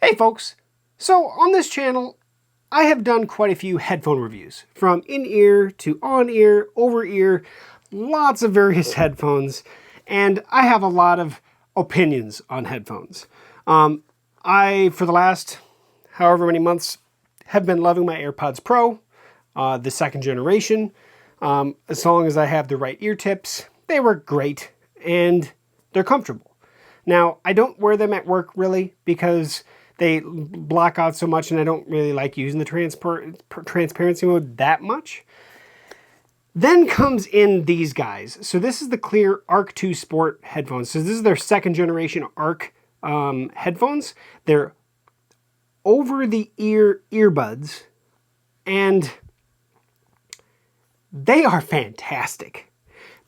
Hey folks! So on this channel, I have done quite a few headphone reviews, from in-ear to on-ear, over-ear, lots of various headphones, and I have a lot of opinions on headphones. For the last however many months, have been loving my AirPods Pro, the second generation. As long as I have the right ear tips, they work great, and they're comfortable. Now, I don't wear them at work really because they block out so much and I don't really like using the transparency mode that much. Then comes in these guys. So this is the Cleer Arc 2 Sport headphones. So this is their second generation Arc headphones. They're over-the-ear earbuds and they are fantastic.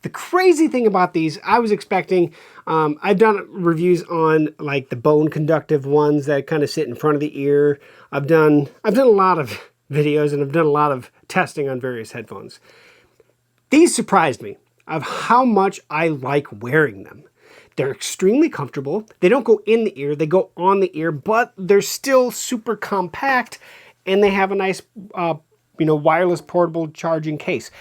The crazy thing about these, I was expecting, I've done reviews on like the bone conductive ones that kind of sit in front of the ear. I've done a lot of videos and I've done a lot of testing on various headphones. These surprised me of how much I like wearing them. They're extremely comfortable. They don't go in the ear, they go on the ear, but they're still super compact and they have a nice, wireless portable charging case.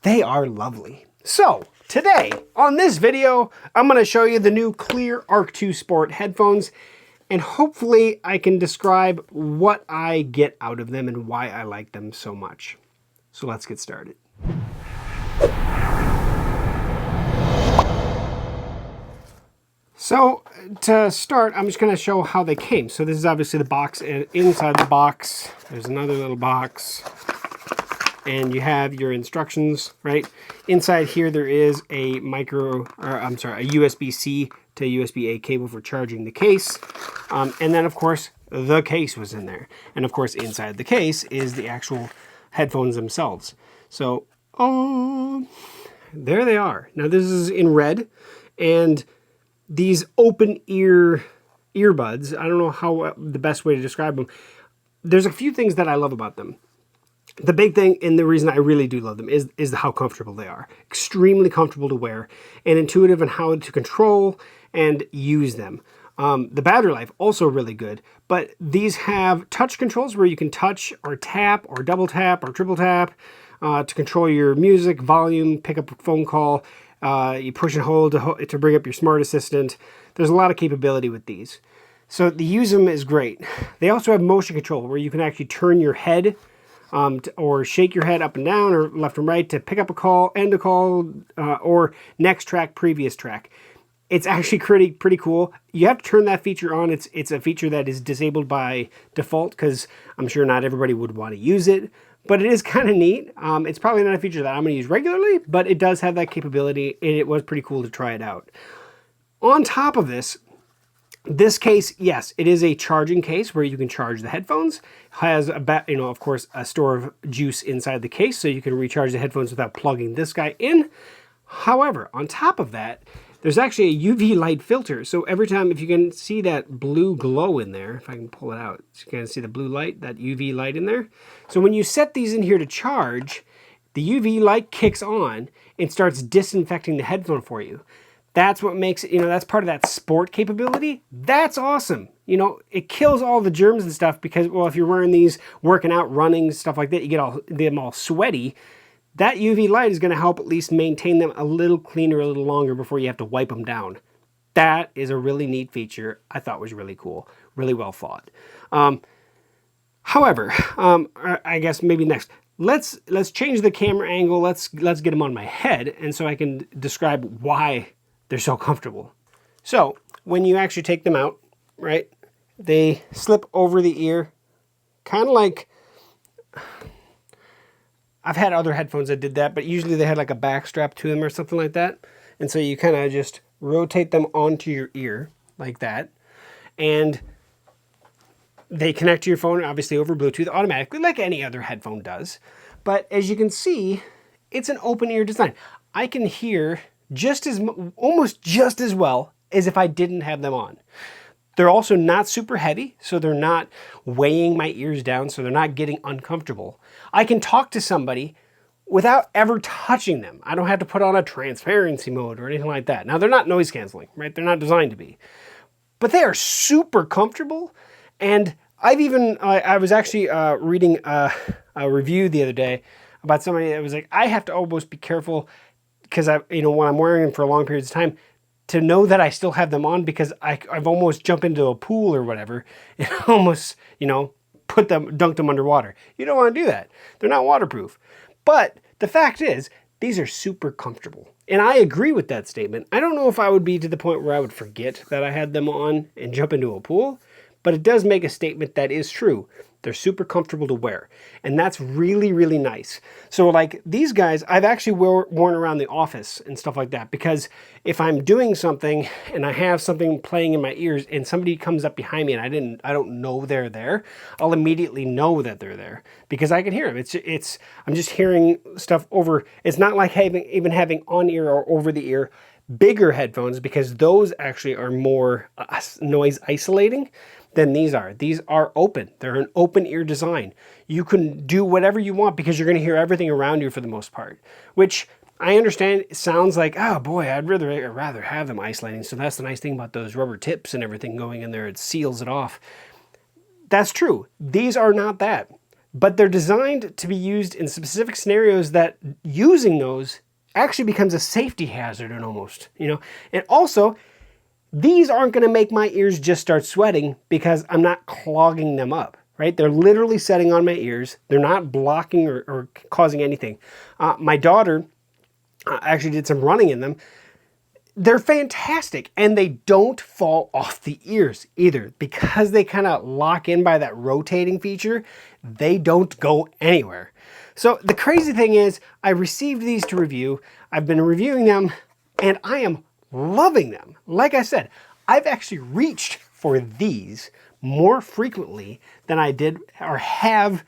They are lovely. So today on this video, I'm going to show you the new Cleer Arc 2 Sport headphones, and hopefully I can describe what I get out of them and why I like them so much. So let's get started. So to start, I'm just going to show how they came. So this is obviously the box, and inside the box, there's another little box. And you have your instructions, right? Inside here, there is a USB-C to USB-A cable for charging the case. And then, of course, the case was in there. And, of course, inside the case is the actual headphones themselves. So, there they are. Now, this is in red. And these open ear earbuds, I don't know how the best way to describe them. There's a few things that I love about them. The big thing, and the reason I really do love them, is how comfortable they are. Extremely comfortable to wear and intuitive in how to control and use them. The battery life, also really good, but these have touch controls where you can touch or tap or double tap or triple tap to control your music, volume, pick up a phone call. You push and hold to bring up your smart assistant. There's a lot of capability with these. So the use them is great. They also have motion control where you can actually turn your head or shake your head up and down or left and right to pick up a call, end a call, or next track, previous track. It's actually pretty cool. You have to turn that feature on. It's a feature that is disabled by default because I'm sure not everybody would want to use it, but it is kind of neat. It's probably not a feature that I'm going to use regularly, but it does have that capability, and it was pretty cool to try it out. On top of this case, yes, it is a charging case where you can charge the headphones. Has of course, a store of juice inside the case, so you can recharge the headphones without plugging this guy in. However, on top of that, there's actually a UV light filter. So every time, if you can see that blue glow in there, if I can pull it out, you can see the blue light, that UV light in there. So when you set these in here to charge, the UV light kicks on and starts disinfecting the headphone for you. That's what makes it, that's part of that sport capability. That's awesome. It kills all the germs and stuff because, well, if you're wearing these, working out, running, stuff like that, you get them all sweaty. That UV light is going to help at least maintain them a little cleaner, a little longer before you have to wipe them down. That is a really neat feature. I thought was really cool, really well thought. However, I guess maybe next, let's change the camera angle. Let's get them on my head, and so I can describe why they're so comfortable. So when you actually take them out, right, they slip over the ear, kind of like, I've had other headphones that did that, but usually they had like a back strap to them or something like that. And so you kind of just rotate them onto your ear like that. And they connect to your phone, obviously over Bluetooth automatically, like any other headphone does. But as you can see, it's an open ear design. I can hear almost just as well as if I didn't have them on. They're also not super heavy, so they're not weighing my ears down, so they're not getting uncomfortable. I can talk to somebody without ever touching them. I don't have to put on a transparency mode or anything like that. Now, they're not noise canceling, right? They're not designed to be. But they are super comfortable. And I was actually reading a review the other day about somebody that was like, I have to almost be careful because when I'm wearing them for long periods of time, to know that I still have them on, because I've almost jumped into a pool or whatever and almost, dunked them underwater. You don't want to do that. They're not waterproof. But the fact is, these are super comfortable. And I agree with that statement. I don't know if I would be to the point where I would forget that I had them on and jump into a pool, but it does make a statement that is true. They're super comfortable to wear. And that's really, really nice. So like these guys, I've actually worn around the office and stuff like that, because if I'm doing something and I have something playing in my ears and somebody comes up behind me and I don't know they're there, I'll immediately know that they're there because I can hear them. I'm just hearing stuff over. It's not like even having on ear or over the ear bigger headphones, because those actually are more noise isolating than these are. These are open. They're an open ear design. You can do whatever you want because you're going to hear everything around you for the most part, which I understand sounds like, oh boy, I'd rather have them isolating. So that's the nice thing about those rubber tips and everything going in there. It seals it off. That's true. These are not that, but they're designed to be used in specific scenarios that using those actually becomes a safety hazard and almost, and also these aren't going to make my ears just start sweating because I'm not clogging them up, right? They're literally setting on my ears. They're not blocking or causing anything. My daughter actually did some running in them. They're fantastic, and they don't fall off the ears either because they kind of lock in by that rotating feature. They don't go anywhere. So the crazy thing is I received these to review. I've been reviewing them and I am loving them. Like I said, I've actually reached for these more frequently than I did or have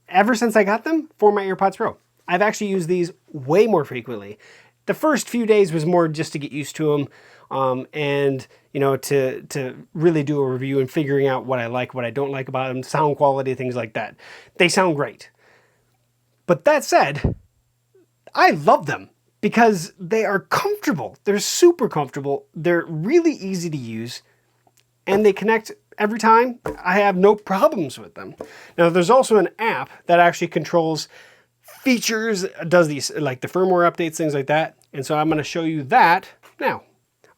ever since I got them for my AirPods Pro. I've actually used these way more frequently. The first few days was more just to get used to them and to really do a review and figuring out what I like, what I don't like about them, sound quality, things like that. They sound great. But that said, I love them because they are comfortable. They're super comfortable. They're really easy to use and they connect every time. I have no problems with them. Now there's also an app that actually controls features, does these like the firmware updates, things like that. And so I'm going to show you that now.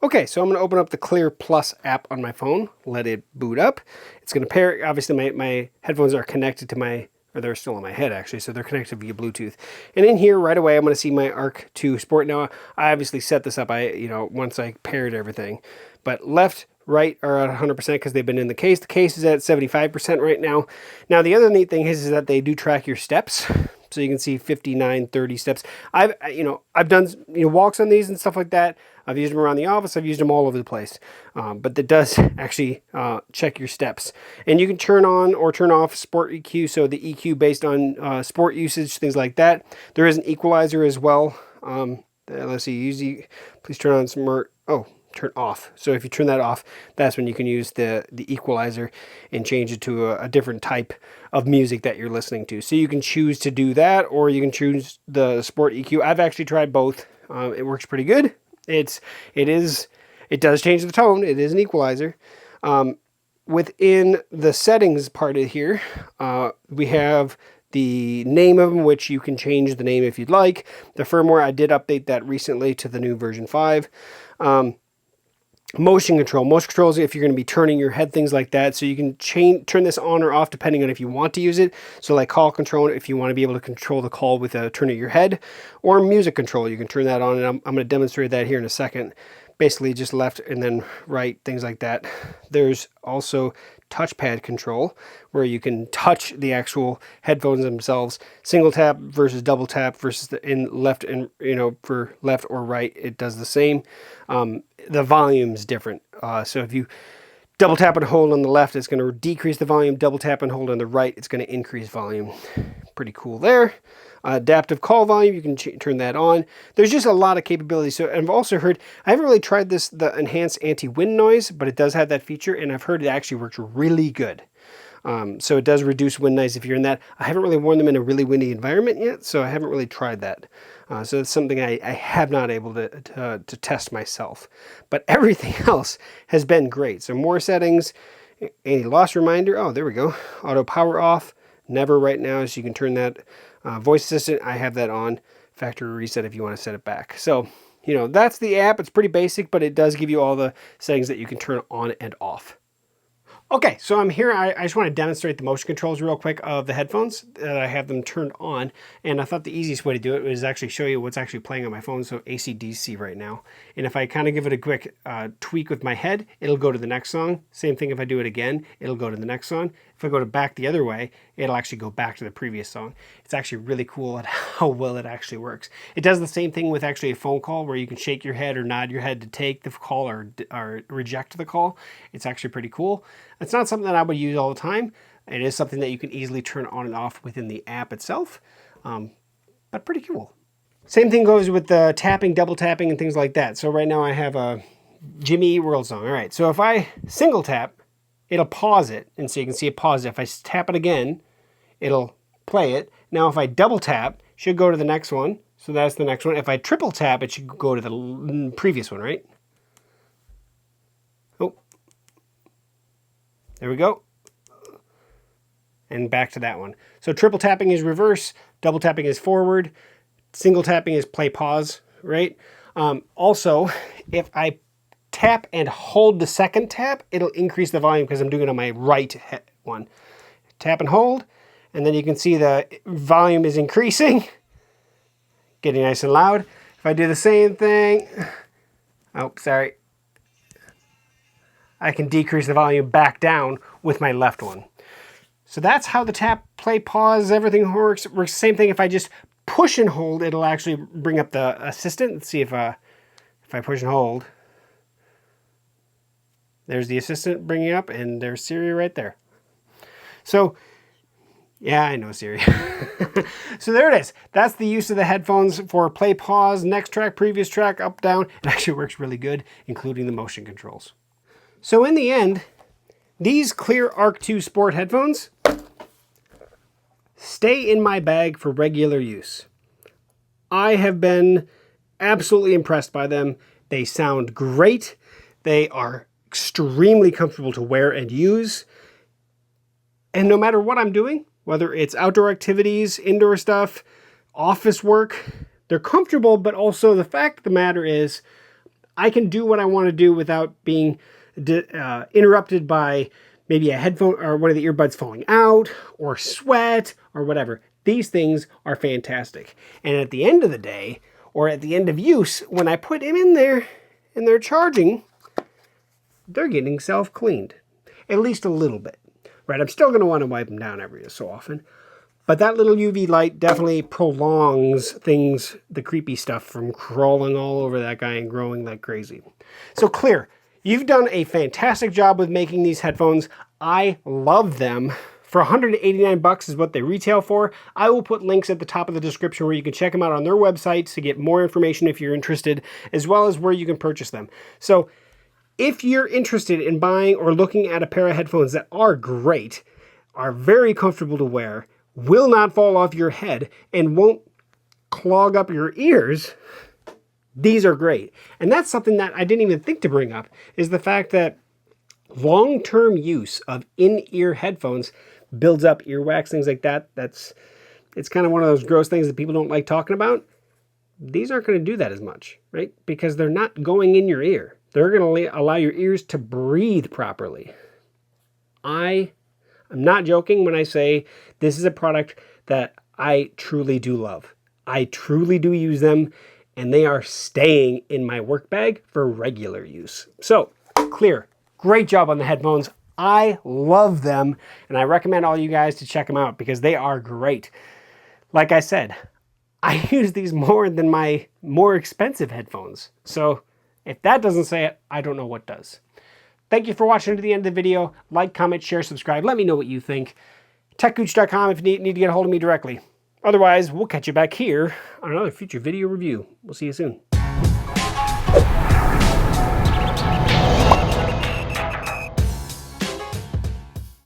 Okay, so I'm going to open up the Cleer Plus app on my phone, let it boot up. It's going to pair, obviously my headphones are connected to they're still on my head actually, so they're connected via Bluetooth. And in here right away, I'm going to see my Arc 2 Sport. Now, I obviously set this up, once I paired everything. But left, right are at 100% because they've been in the case. The case is at 75% right now. Now, the other neat thing is that they do track your steps. So you can see 59, 30 steps. I've done walks on these and stuff like that. I've used them around the office. I've used them all over the place. But it does actually check your steps. And you can turn on or turn off Sport EQ. So the EQ based on sport usage, things like that. There is an equalizer as well. Let's see. Please turn on smart. Turn off. So if you turn that off, that's when you can use the equalizer and change it to a different type of music that you're listening to. So you can choose to do that, or you can choose the Sport EQ. I've actually tried both. It works pretty good. It does change the tone. It is an equalizer. Within the settings part of here, we have the name of them, which you can change the name if you'd like. The firmware, I did update that recently to the new version 5. Motion controls if you're going to be turning your head, things like that. So you can turn this on or off depending on if you want to use it. So like call control, if you want to be able to control the call with a turn of your head, or music control, you can turn that on. And I'm going to demonstrate that here in a second. Basically just left and then right, things like that. There's also touchpad control where you can touch the actual headphones themselves. Single tap versus double tap versus in left, and for left or right, it does the same. The volume's different. So if you double tap and hold on the left, it's going to decrease the volume. Double tap and hold on the right, it's going to increase volume. Pretty cool there. Adaptive call volume, you can turn that on. There's just a lot of capabilities. So I've also heard, I haven't really tried the enhanced anti-wind noise, but it does have that feature, and I've heard it actually works really good. So it does reduce wind noise if you're in that. I haven't really worn them in a really windy environment yet, so I haven't really tried that. So it's something I have not able to test myself. But everything else has been great. So more settings, Any loss reminder. Oh, there we go. Auto power off. Never right now, so you can turn that voice assistant. I have that on. Factory reset if you want to set it back. So, you know, that's the app. It's pretty basic, but it does give you all the settings that you can turn on and off. Okay, so I'm here. I just want to demonstrate the motion controls real quick of the headphones that I have them turned on. And I thought the easiest way to do it was actually show you what's actually playing on my phone. So AC/DC right now. And if I kind of give it a quick tweak with my head, it'll go to the next song. Same thing if I do it again, it'll go to the next song. If I go to back the other way, it'll actually go back to the previous song. It's actually really cool at how well it actually works. It does the same thing with actually a phone call where you can shake your head or nod your head to take the call or reject the call. It's actually pretty cool. It's not something that I would use all the time. It is something that you can easily turn on and off within the app itself, but pretty cool. Same thing goes with the tapping, double tapping, and things like that. So right now I have a Jimmy Eat World song. All right, so if I single tap, it'll pause it, and so you can see it pause it. If I tap it again, it'll play it. Now if I double tap, it should go to the next one. So that's the next one. If I triple tap, it should go to the previous one, right? Oh, there we go. And back to that one. So triple tapping is reverse, double tapping is forward, single tapping is play pause, right? Also, if I tap and hold the second tap, it'll increase the volume because I'm doing it on my right one. Tap and hold, and then you can see the volume is increasing, getting nice and loud. If I do the same thing, oh, sorry, I can decrease the volume back down with my left one. So that's how the tap, play, pause, everything works. Same thing if I just push and hold, it'll actually bring up the assistant. Let's see if I push and hold. There's the assistant bringing up, and there's Siri right there. So, yeah, I know Siri. So there it is. That's the use of the headphones for play, pause, next track, previous track, up, down. It actually works really good, including the motion controls. So in the end, these Cleer Arc 2 Sport headphones stay in my bag for regular use. I have been absolutely impressed by them. They sound great. They are extremely comfortable to wear and use. And no matter what I'm doing, whether it's outdoor activities, indoor stuff, office work, they're comfortable, but also the fact of the matter is I can do what I want to do without being interrupted by maybe a headphone or one of the earbuds falling out or sweat or whatever. These things are fantastic. And at the end of the day, or at the end of use, when I put them in there and they're charging, they're getting self-cleaned. At least a little bit. Right? I'm still going to want to wipe them down every so often. But that little UV light definitely prolongs things, the creepy stuff, from crawling all over that guy and growing like crazy. So Cleer, you've done a fantastic job with making these headphones. I love them. For $189 is what they retail for. I will put links at the top of the description where you can check them out on their website to get more information if you're interested, as well as where you can purchase them. So if you're interested in buying or looking at a pair of headphones that are great, are very comfortable to wear, will not fall off your head, and won't clog up your ears, these are great. And that's something that I didn't even think to bring up, is the fact that long-term use of in-ear headphones builds up earwax, things like that. It's kind of one of those gross things that people don't like talking about. These aren't going to do that as much, right? Because they're not going in your ear. They're going to allow your ears to breathe properly. I'm not joking when I say this is a product that I truly do love. I truly do use them, and they are staying in my work bag for regular use. So, Cleer, great job on the headphones. I love them, and I recommend all you guys to check them out because they are great. Like I said, I use these more than my more expensive headphones. So if that doesn't say it, I don't know what does. Thank you for watching to the end of the video. Like, comment, share, subscribe. Let me know what you think. techgooch.com if you need to get a hold of me directly. Otherwise, we'll catch you back here on another future video review. We'll see you soon.